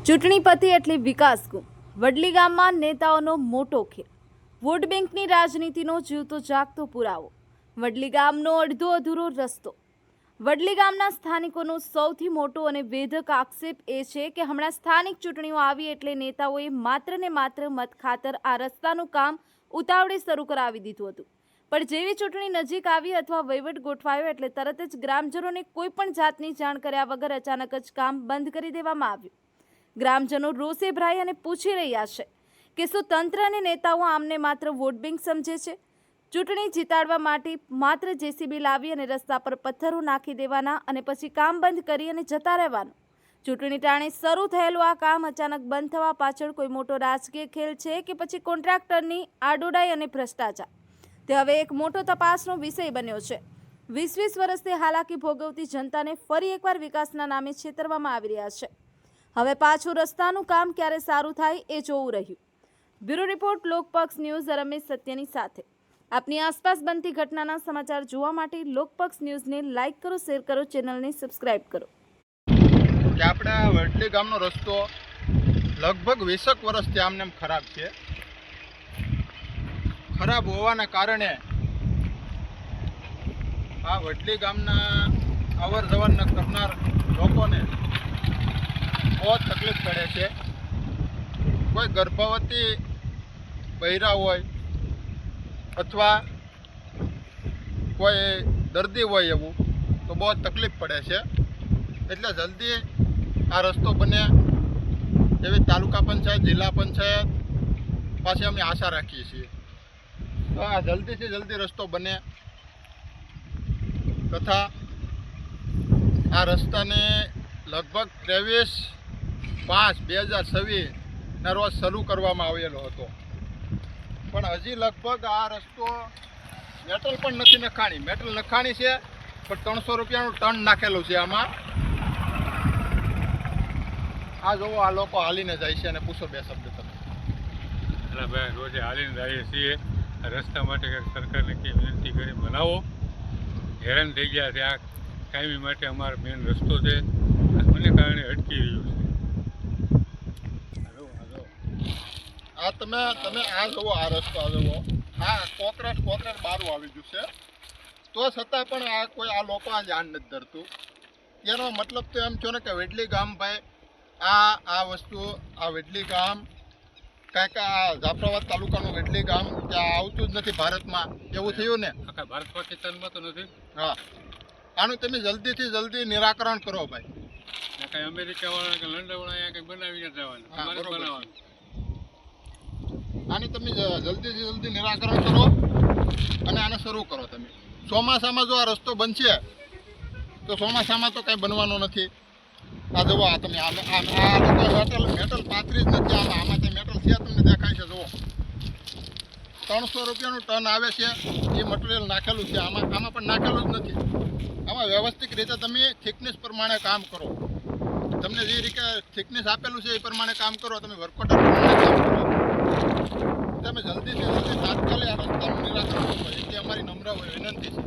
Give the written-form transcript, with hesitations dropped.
ચૂંટણી પતી એટલે વિકાસ ગુમ। વડલી ગામમાં નેતાઓનો મોટો ખેલ। વોટ બેંકની રાજનીતિનો જીવતો જાગતો પુરાવો। વડલી ગામનો અડધો અધૂરો રસ્તો। વડલી ગામના સ્થાનિકોનો સૌથી મોટો અને વેધક આક્ષેપ એ છે કે હમણાં સ્થાનિક ચૂંટણીઓ આવી એટલે નેતાઓએ માત્ર ને માત્ર મત ખાતર આ રસ્તાનું કામ ઉતાવળે શરૂ કરાવી દીધું હતું, પણ જેવી ચૂંટણી નજીક આવી અથવા વહીવટ ગોઠવાયો એટલે તરત જ ગ્રામજનોને કોઈ પણ જાતની જાણ કર્યા વગર અચાનક જ કામ બંધ કરી દેવામાં આવ્યું। ગ્રામજનો રોષે ભરાઈ અને પૂછી રહ્યા છે કે શું તંત્ર અને નેતાઓ આમને માત્ર વોટ બેંક સમજે છે? ચૂંટણી જીતાડવા માટે માત્ર જેસીબી લાવી અને રસ્તા પર પથ્થરો નાખી દેવાના અને પછી કામ બંધ કરી અને જતા રહેવાનું। ચૂંટણી ટાણે શરૂ થયેલું આ કામ અચાનક બંધ થવા પાછળ કોઈ મોટો રાજકીય ખેલ છે કે પછી કોન્ટ્રાક્ટરની આડોડાઈ અને ભ્રષ્ટાચાર? તે હવે એક મોટો તપાસનો વિષય બન્યો છે। 20 વર્ષથી હાલાકી ભોગવતી જનતાને ફરી એકવાર વિકાસના નામે છેતરવામાં આવી રહ્યા છે। હવે પાછું રસ્તાનું કામ ક્યારે સારું થાય એ જોવું રહ્યું। બ્યુરો રિપોર્ટ, લોકપક્ષ ન્યૂઝ, રમેશ સત્યની સાથે। આપની આસપાસ બનતી ઘટનાના સમાચાર જોવા માટે લોકપક્ષ ન્યૂઝને લાઇક કરો, શેર કરો, ચેનલને સબસ્ક્રાઇબ કરો। કે આપણા વડલી ગામનો રસ્તો લગભગ 20 વર્ષથી આમને ખરાબ છે। ખરાબ હોવાના કારણે આ વડલી ગામના અવર જવર કરનાર લોકોને બહુ તકલીફ પડે છે। કોઈ ગર્ભવતી બૈરા હોય અથવા કોઈ દર્દી હોય એવું તો બહુ તકલીફ પડે છે। એટલે જલ્દી આ રસ્તો બને એવી તાલુકા પંચાયત, જિલ્લા પંચાયત પાસે અમે આશા રાખીએ છીએ। તો આ જલ્દીથી જલ્દી રસ્તો બને તથા આ રસ્તાને લગભગ 23/5/2026 રોજ શરૂ કરવામાં આવેલો હતો, પણ હજી લગભગ આ રસ્તો મેટલ પણ નથી નખાણી। મેટલ નખાણી છે પણ 300 રૂપિયાનું ટન નાખેલું છે આમાં। આ જોવો, આ લોકો હાલીને જાય છે અને પૂછો બે શબ્દ તમે। ભાઈ રોજે હાલીને જઈએ છીએ। આ રસ્તા માટે સરકારને કંઈ વિનંતી કરી બનાવો। હેરાન થઈ ગયા છે। આ કાયમી માટે અમારો મેન રસ્તો છે, મને કારણે અટકી રહ્યું છે। આ તમે આ જુઓ, આ રસ્તો આ જુઓ, આ કોકરેટ બારું આવી ગયું છે, તો છતાં પણ આ કોઈ આ લોકો આ ધ્યાન નથી ધરતું। એનો મતલબ તો એમ છો ને કે વડલી ગામ ભાઈ આ વસ્તુ આ વડલી ગામ કાંઈક આ જાફરાબાદ તાલુકાનું વડલી ગામ ત્યાં આવતું જ નથી ભારતમાં, એવું થયું ને? આખા ભારત પાકિસ્તાનમાં તો નથી। હા, આનું તમે જલ્દીથી જલ્દી નિરાકરણ કરો ભાઈ। કંઈ અમેરિકાવાળા કે લંડનવાળા અહીંયા કંઈ બનાવીને જવાનું, અમારે બનાવવાનું। આની તમે જલ્દીથી જલ્દી નિરાકરણ કરો અને આને શરૂ કરો તમે। ચોમાસામાં જો આ રસ્તો બનશે તો ચોમાસામાં તો કંઈ બનવાનું નથી। આ જુઓ, આ તમે આ મેટલ 35 જ નથી આમાં તે મેટલ છે, તમને દેખાય છે, જુઓ 300 રૂપિયાનું ટન આવે છે, એ મટીરિયલ નાખેલું છે આમાં પણ નાખેલું જ નથી। આમાં વ્યવસ્થિત રીતે તમે થિકનેસ પ્રમાણે કામ કરો, તમને જે રીતે થિકનેસ આપેલું છે એ પ્રમાણે કામ કરો, તમે વર્કઆઉટર પ્રમાણે કામ કરો, તમે જલ્દીથી જલ્દી તાત્કાલિક આ રસ્તાનું નિરાકરણ કરો, એટલે અમારી નમ્ર વિનંતી છે।